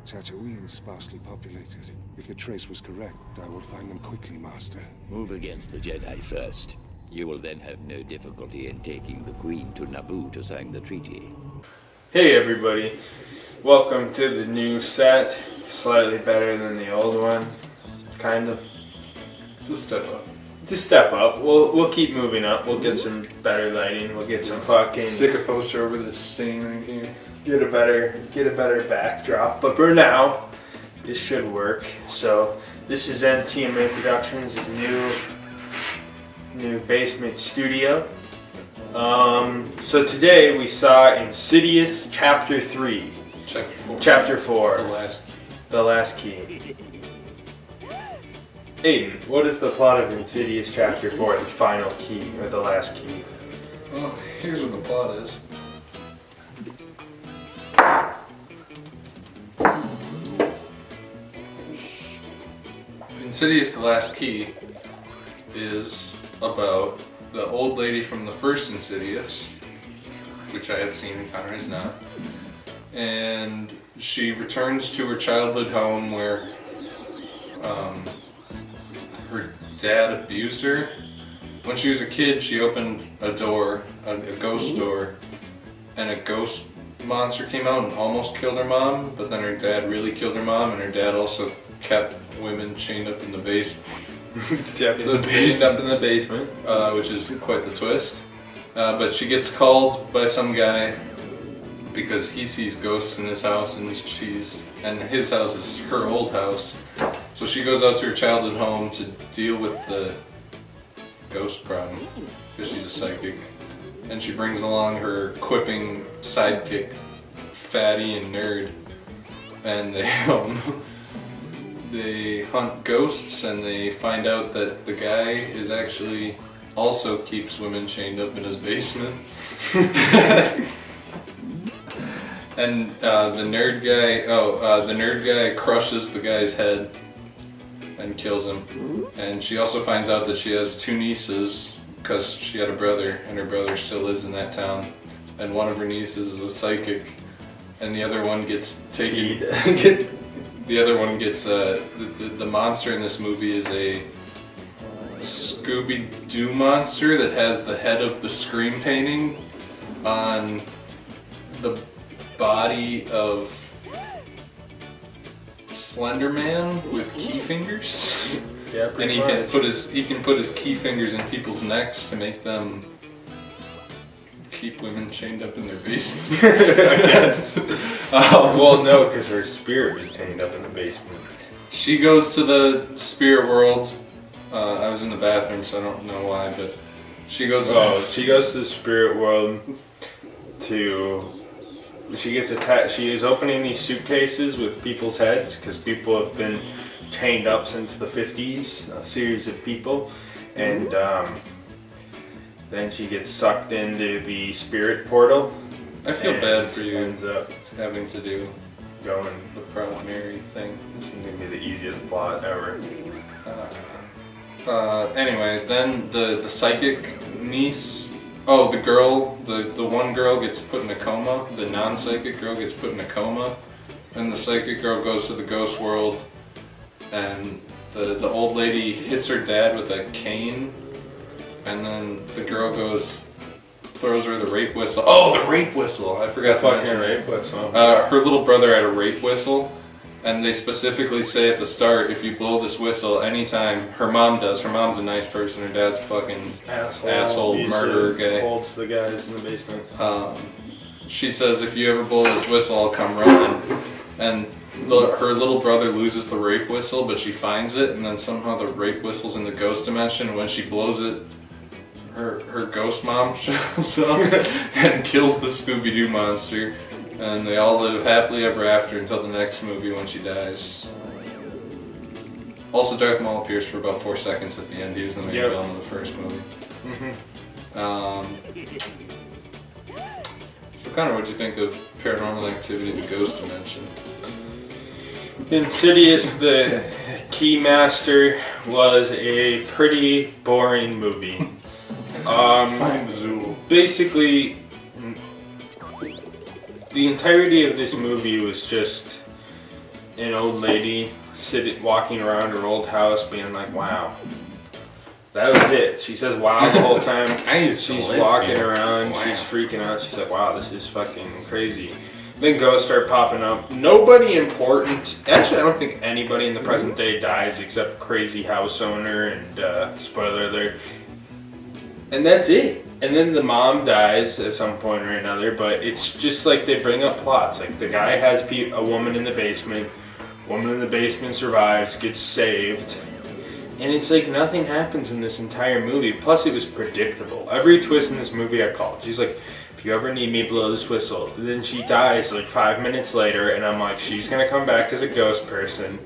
Tatooine is sparsely populated. If the trace was correct, I will find them quickly, Master. Move against the Jedi first. You will then have no difficulty in taking the Queen to Naboo to sign the treaty. Hey everybody, welcome to the new set. Slightly better than the old one, kind of. It's a step up. It's a step up. We'll keep moving up. We'll get some better lighting. We'll get some fucking Stick a poster over this stain right here. get a better backdrop. But for now, this should work. So this is NTMA Productions' new basement studio. So today we saw Insidious Chapter 3. Chapter 4. Chapter 4. The last key. The last key. Aiden, what is the plot of Insidious Chapter 4, the final key, or the last key? Well, here's what the plot is. Insidious the Last Key is about the old lady from the first Insidious, which I have seen, Connor has not, and she returns to her childhood home where her dad abused her. When she was a kid, she opened a door, a ghost door, and a ghost monster came out and almost killed her mom, but then her dad really killed her mom, and her dad also kept women chained up in the basement. Chained up in the basement. Which is quite the twist. But she gets called by some guy because he sees ghosts in his house, and his house is her old house. So she goes out to her childhood home to deal with the ghost problem because she's a psychic, and she brings along her quipping sidekick, Fatty and Nerd, and they hunt ghosts, and they find out that the guy is actually also keeps women chained up in his basement. And the nerd guy crushes the guy's head and kills him. And she also finds out that she has two nieces because she had a brother, and her brother still lives in that town. And one of her nieces is a psychic, and the other one gets taken. The other one gets the monster in this movie is a Scooby-Doo monster that has the head of the Scream painting on the body of Slender Man with key fingers. Yeah, and he can put his key fingers in people's necks to make them keep women chained up in their basement. I guess. Well, no, because her spirit is chained up in the basement. She goes to the spirit world. I was in the bathroom, so I don't know why, but she goes. Oh, she goes to the spirit world She gets attacked. She is opening these suitcases with people's heads because people have been chained up since the 50s. A series of people, and then she gets sucked into the spirit portal. I feel bad for you Ends up having to do going. the Proud Mary thing. This is gonna be the easiest plot ever. Anyway, then the psychic niece. Oh, the one girl gets put in a coma. The non-psychic girl gets put in a coma, and the psychic girl goes to the ghost world, and the old lady hits her dad with a cane, and then the girl throws her the rape whistle. Oh, the rape whistle! I forgot to mention rape whistle. her little brother had a rape whistle, and they specifically say at the start, if you blow this whistle anytime, her mom does. Her mom's a nice person. Her dad's a fucking asshole murderer guy. Holds the guys in the basement. She says, if you ever blow this whistle, I'll come running. And her little brother loses the rape whistle, but she finds it, and then somehow the rape whistle's in the ghost dimension, and when she blows it, her ghost mom shows up and kills the Scooby-Doo monster. And they all live happily ever after until the next movie when she dies. Also, Darth Maul appears for about 4 seconds at the end. He was the main villain of the first movie. So, Connor, what'd you think of Paranormal Activity: The Ghost Dimension? Insidious, the Keymaster, was a pretty boring movie. Basically, the entirety of this movie was just an old lady walking around her old house being like, wow. That was it. She says wow the whole time. She's walking around, wow. She's freaking out. She's like, wow, this is fucking crazy. Then ghosts start popping up. Nobody important. Actually, I don't think anybody in the present day dies except crazy house owner and spoiler alert. And that's it. And then the mom dies at some point or another, but it's just like they bring up plots. Like the guy has a woman in the basement. Woman in the basement survives, gets saved. And it's like nothing happens in this entire movie. Plus it was predictable. Every twist in this movie I called. She's like, if you ever need me, blow this whistle. And then she dies like 5 minutes later, and I'm like, she's gonna come back as a ghost person.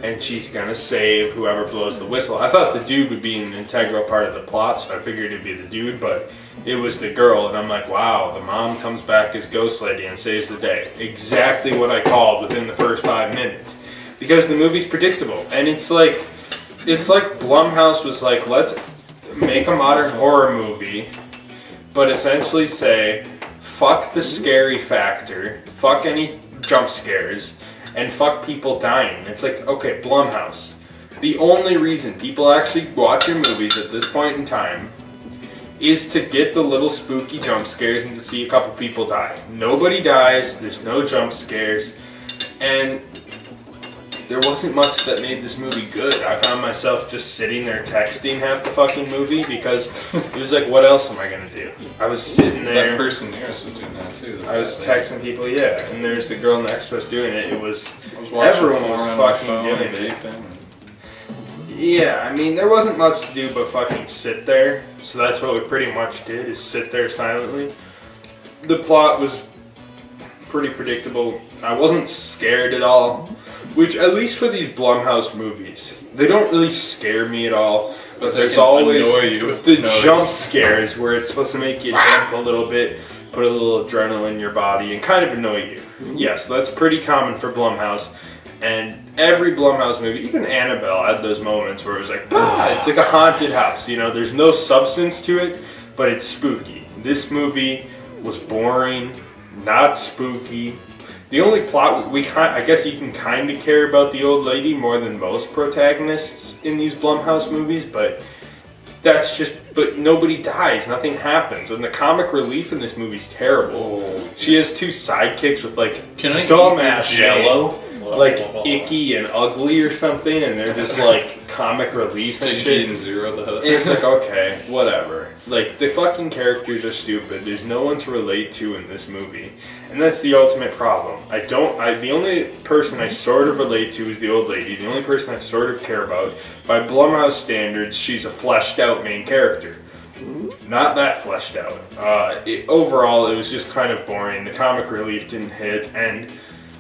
And she's gonna save whoever blows the whistle. I thought the dude would be an integral part of the plot, so I figured it'd be the dude, but it was the girl, and I'm like, wow, the mom comes back as Ghost Lady and saves the day. Exactly what I called within the first 5 minutes. Because the movie's predictable, and it's like Blumhouse was like, let's make a modern horror movie, but essentially say, fuck the scary factor, fuck any jump scares, and fuck people dying. It's like, okay, Blumhouse. The only reason people actually watch your movies at this point in time is to get the little spooky jump scares and to see a couple people die. Nobody dies, there's no jump scares, and there wasn't much that made this movie good. I found myself just sitting there texting half the fucking movie because it was like, what else am I gonna do? I was sitting there. That person near us was doing that too. I was texting people, yeah, and there's the girl next to us doing it. It was, watching everyone was fucking doing it. Yeah, I mean, there wasn't much to do but fucking sit there. So that's what we pretty much did, is sit there silently. The plot was pretty predictable. I wasn't scared at all. Which, at least for these Blumhouse movies, they don't really scare me at all. But there's always the jump scares where it's supposed to make you jump a little bit, put a little adrenaline in your body, and kind of annoy you. Yes, that's pretty common for Blumhouse. And every Blumhouse movie, even Annabelle, had those moments where it was like, it's like a haunted house. You know, there's no substance to it, but it's spooky. This movie was boring, not spooky. The only plot, I guess you can kind of care about the old lady more than most protagonists in these Blumhouse movies, but that's just, but nobody dies, nothing happens, and the comic relief in this movie is terrible. She has two sidekicks with like dumbass Jello, like icky and ugly or something, and they're just like comic relief and shit. And Zero the Hutt. It's like, okay, whatever. Like, the fucking characters are stupid. There's no one to relate to in this movie. And that's the ultimate problem. The only person I sort of relate to is the old lady. The only person I sort of care about. By Blumhouse standards, she's a fleshed out main character. Not that fleshed out. Overall, it was just kind of boring. The comic relief didn't hit. And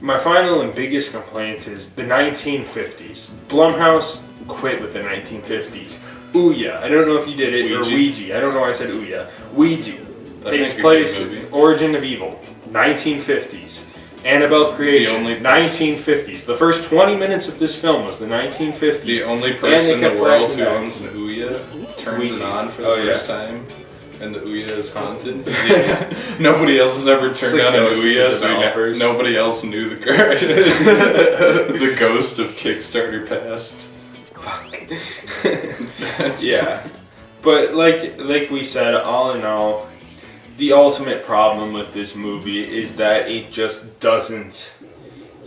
my final and biggest complaint is the 1950s. Blumhouse quit with the 1950s. Ouija. I don't know if you did it, or Ouija. I don't know why I said Ouija. Ouija. Takes place, origin of evil, 1950s. Annabelle creation, 1950s. The first 20 minutes of this film was the 1950s. The only person in the world who owns an Ouija turns it on for the first time, and the Ouija is haunted. Nobody else has ever turned on an Ouija, so nobody else knew the the ghost of Kickstarter past. Fuck. Yeah. But like we said, all in all, the ultimate problem with this movie is that it just doesn't...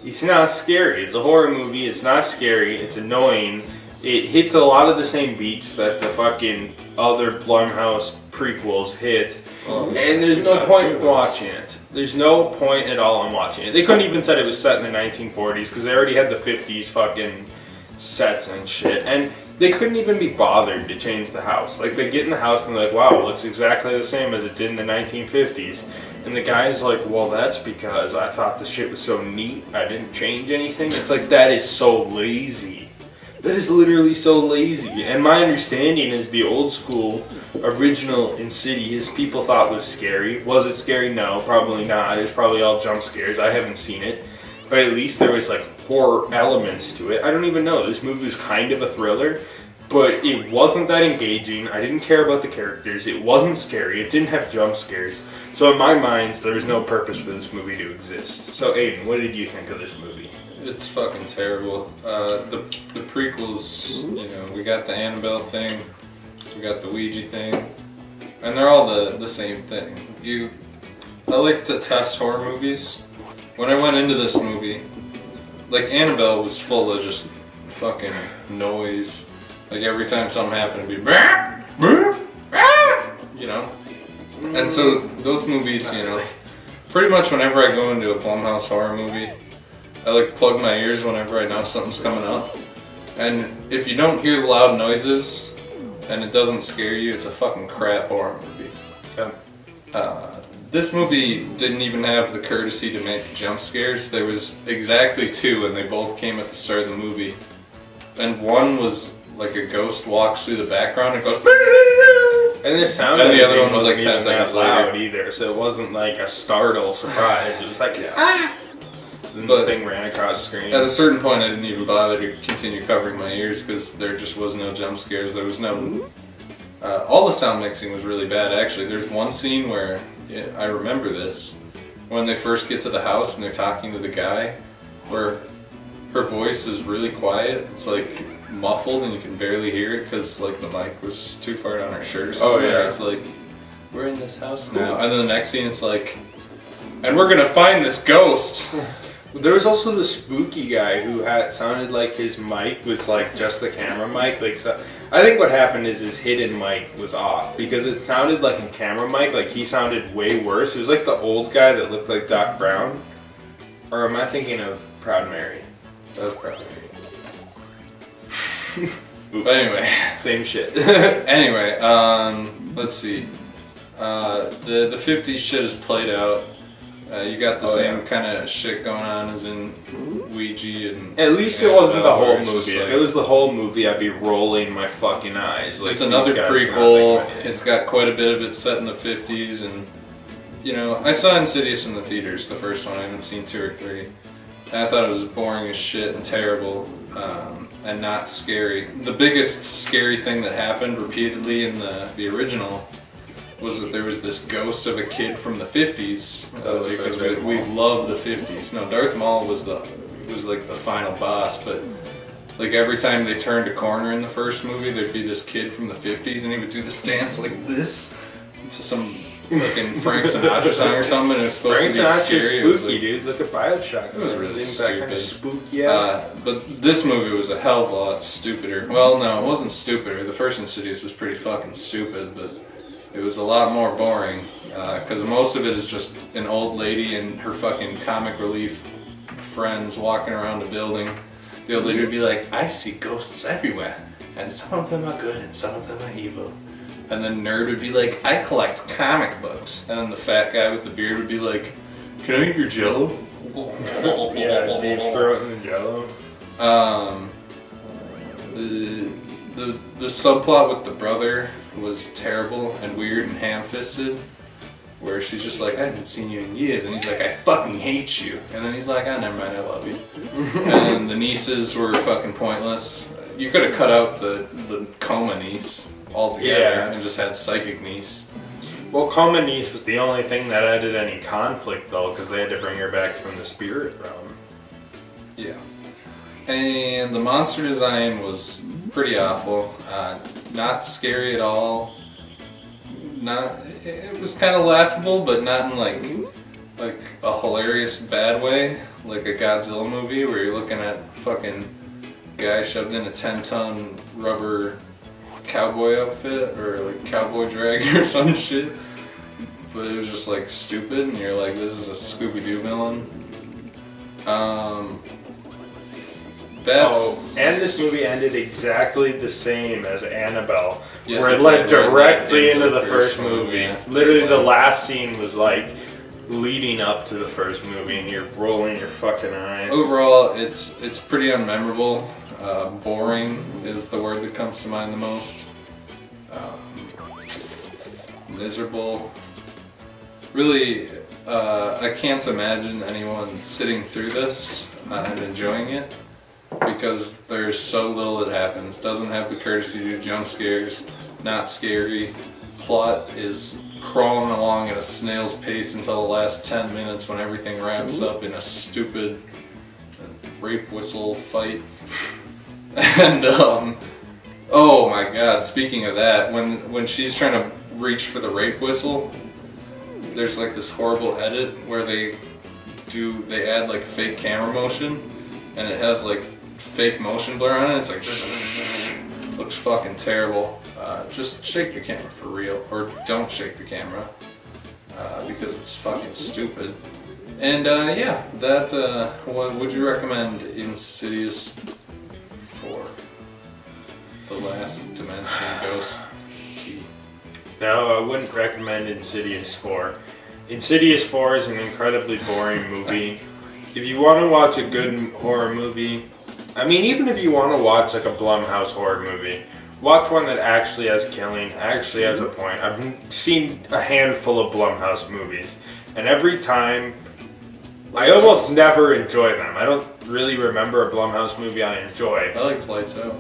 It's not scary. It's a horror movie. It's not scary. It's annoying. It hits a lot of the same beats that the fucking other Blumhouse prequels hit. And there's no point in watching it. There's no point at all in watching it. They couldn't even say it was set in the 1940s because they already had the 50s fucking sets and shit. And they couldn't even be bothered to change the house. Like, they get in the house and they're like, wow, it looks exactly the same as it did in the 1950s. And the guy's like, well, that's because I thought the shit was so neat, I didn't change anything. It's like, that is so lazy. That is literally so lazy. And my understanding is the old school, original Insidious, people thought was scary. Was it scary? No, probably not. It was probably all jump scares. I haven't seen it. But at least there was, like, horror elements to it. I don't even know. This movie was kind of a thriller, but it wasn't that engaging. I didn't care about the characters. It wasn't scary. It didn't have jump scares. So in my mind, there was no purpose for this movie to exist. So Aiden, what did you think of this movie? It's fucking terrible. The prequels, you know, we got the Annabelle thing, we got the Ouija thing, and they're all the same thing. I like to test horror movies. When I went into this movie, like Annabelle was full of just fucking noise. Like every time something happened, it'd be, you know. And so those movies, you know, pretty much whenever I go into a Blumhouse horror movie, I like plug my ears whenever I know something's coming up. And if you don't hear the loud noises and it doesn't scare you, it's a fucking crap horror movie. This movie didn't even have the courtesy to make jump scares. There was exactly 2 and they both came at the start of the movie. And one was like a ghost walks through the background and goes And this sound and the other one was like 10 even seconds that loud later. either, so it wasn't like a startle surprise. It was like, and the thing ran across the screen. At a certain point, I didn't even bother to continue covering my ears because there just was no jump scares. There was no. All the sound mixing was really bad, actually. There's one scene where I remember this when they first get to the house and they're talking to the guy, where her voice is really quiet. It's like muffled and you can barely hear it because like the mic was too far down her shirt or something. Oh yeah. It's like, we're in this house now, and then the next scene it's like, and we're gonna find this ghost. There was also the spooky guy who sounded like his mic was like just the camera mic. Like, so, I think what happened is his hidden mic was off because it sounded like a camera mic. Like he sounded way worse. It was like the old guy that looked like Doc Brown. Or am I thinking of Proud Mary? That was Proud Mary. But anyway, same shit. Anyway, let's see. The 50s shit is played out. You got the same kind of shit going on as in Ouija and. At least it wasn't the whole it's just movie. like- If it was the whole movie, I'd be rolling my fucking eyes. Like, It's another these guys prequel. cannot think It's got quite a bit of it set in the 50s, and you know, I saw Insidious in the theaters, the first one. I haven't seen 2 or 3. And I thought it was boring as shit and terrible, and not scary. The biggest scary thing that happened repeatedly in the original was that there was this ghost of a kid from the 50s, because we love the 50s. No, Darth Maul was like the final boss, but like every time they turned a corner in the first movie, there'd be this kid from the 50s, and he would do this dance like this to some fucking Frank Sinatra song or something, and it was supposed to be scary. It was spooky, like, dude. Look at Bioshock. It was really That kind of stupid. spooky. but this movie was a hell of a lot stupider. Well, no, it wasn't stupider. The first Insidious was pretty fucking stupid, but it was a lot more boring, because most of it is just an old lady and her fucking comic relief friends walking around a building. The old lady would be like, I see ghosts everywhere, and some of them are good and some of them are evil. And then Nerd would be like, I collect comic books. And then the fat guy with the beard would be like, can I eat your jello? Yeah, deep throat in the jello. The subplot with the brother was terrible and weird and ham-fisted, where she's just like, I haven't seen you in years, and he's like, I fucking hate you, and then he's like, oh, never mind, I love you. And the nieces were fucking pointless. You could have cut out the coma niece altogether and just had psychic niece. Well, Coma Niece was the only thing that added any conflict, though, because they had to bring her back from the spirit realm. Yeah. And the monster design was pretty awful. Not scary at all. It was kind of laughable, but not in like a hilarious bad way, like a Godzilla movie where you're looking at fucking guy shoved in a 10-ton rubber cowboy outfit or like cowboy drag or some shit. But it was just like stupid, and you're like, this is a Scooby-Doo villain. And this movie ended exactly the same as Annabelle, Yes, where it it led did, right directly into into the the first first movie. movie, yeah. Literally, the last scene was like leading up to the first movie, and you're rolling your fucking eyes. Overall, it's pretty unmemorable. Boring is the word that comes to mind the most. Miserable. Really, I can't imagine anyone sitting through this and enjoying it, because there's so little that happens. Doesn't have the courtesy to do jump scares, not scary. Plot is crawling along at a snail's pace until the last 10 minutes when everything wraps up in a stupid rape whistle fight. And oh my god, speaking of that, when she's trying to reach for the rape whistle, there's like this horrible edit where they add like fake camera motion, and it has like fake motion blur on it. It's like looks fucking terrible. Just shake the camera for real, or don't shake the camera because it's fucking stupid. And yeah, that what would you recommend Insidious for? The Last Dimension Ghost Key. No, I wouldn't recommend Insidious 4. Insidious 4 is an incredibly boring movie. If you want to watch a good horror movie, I mean, even if you want to watch like a Blumhouse horror movie, watch one that actually has killing, actually has a point. I've seen a handful of Blumhouse movies, and every time, I almost never enjoy them. I don't really remember a Blumhouse movie I enjoy. I liked Lights Out.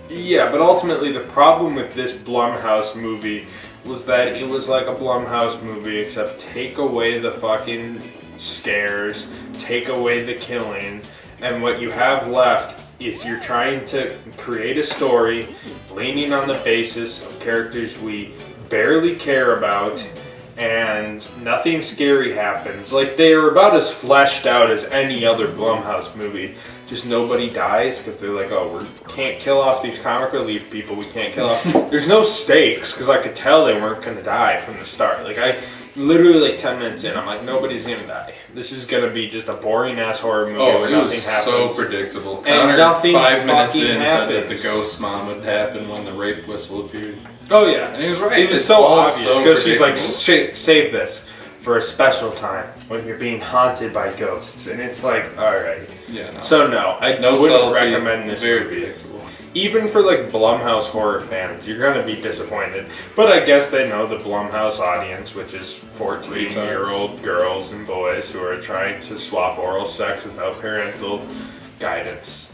Yeah, but ultimately the problem with this Blumhouse movie was that it was like a Blumhouse movie, except take away the fucking scares, take away the killing, and what you have left is you're trying to create a story leaning on the basis of characters we barely care about, and nothing scary happens. Like, they are about as fleshed out as any other Blumhouse movie. Just nobody dies because they're like, oh, we can't kill off these comic relief people. We can't kill off. There's no stakes because I could tell they weren't going to die from the start. Like, I literally like 10 minutes in, I'm like, nobody's going to die. This is going to be just a boring ass horror movie where it nothing was happens. so predictable. And Connor, nothing 5 minutes fucking in said that happens. the ghost mom would happen when the rape whistle appeared. Oh yeah, And he was right. it was It's so all obvious so because she's like, predictable. save this for a special time when you're being haunted by ghosts, and it's like, all right. Yeah, no. So no, I No wouldn't subtlety, recommend this very movie. predictable. Even for like Blumhouse horror fans, you're gonna be disappointed. But I guess they know the Blumhouse audience, which is 14-year-old girls and boys who are trying to swap oral sex without parental guidance.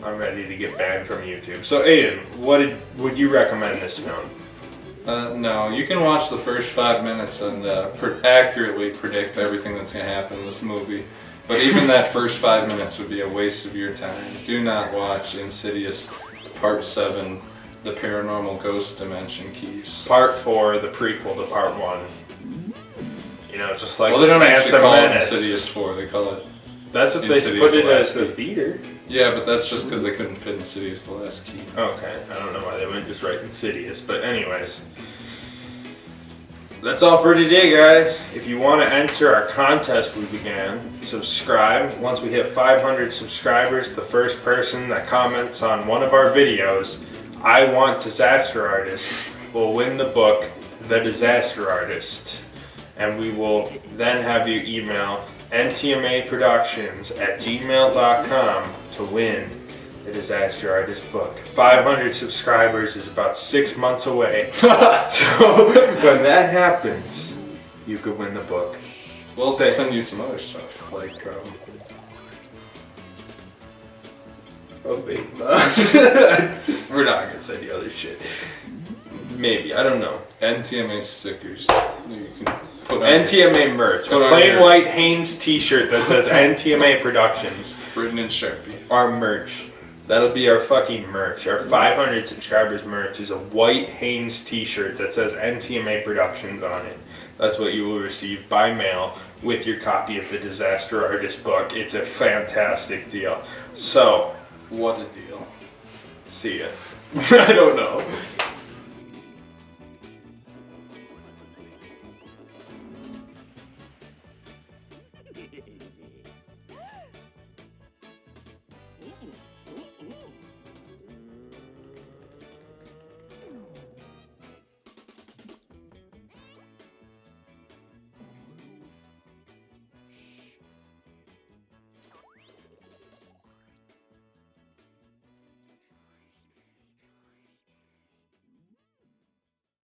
I'm ready to get banned from YouTube. So Aiden, would you recommend this film? No, you can watch the first 5 minutes and accurately predict everything that's going to happen in this movie. But even that first 5 minutes would be a waste of your time. Do not watch Insidious Part 7, The Paranormal Ghost Dimension Keys. Part 4, the prequel to Part 1. You know, just like Well, they don't actually Phantom call it Menace. Insidious 4, they call it... That's what Insidious they put the it as Last the Key. theater. Yeah, but that's just because they couldn't fit Insidious the Last Key. Okay, I don't know why they wouldn't just write Insidious, but anyways. That's all for today, guys. If you want to enter our contest we began, subscribe. Once we hit 500 subscribers, the first person that comments on one of our videos, I Want Disaster Artist, will win the book, The Disaster Artist. And we will then have you email ntmaproductions@gmail.com to win the Disaster Artist book. 500 subscribers is about 6 months away. So when that happens, you could win the book. We'll also send you some other stuff, like... Oh, baby. We're not going to say the other shit. Maybe, I don't know. NTMA stickers. You can put on NTMA merch. A Put on plain your- white Hanes t-shirt that says NTMA Productions. written in Sharpie. Our merch. That'll be our fucking merch. Our 500 subscribers merch is a white Hanes t-shirt that says NTMA Productions on it. That's what you will receive by mail with your copy of the Disaster Artist book. It's a fantastic deal. So, What a deal. see ya. I don't know.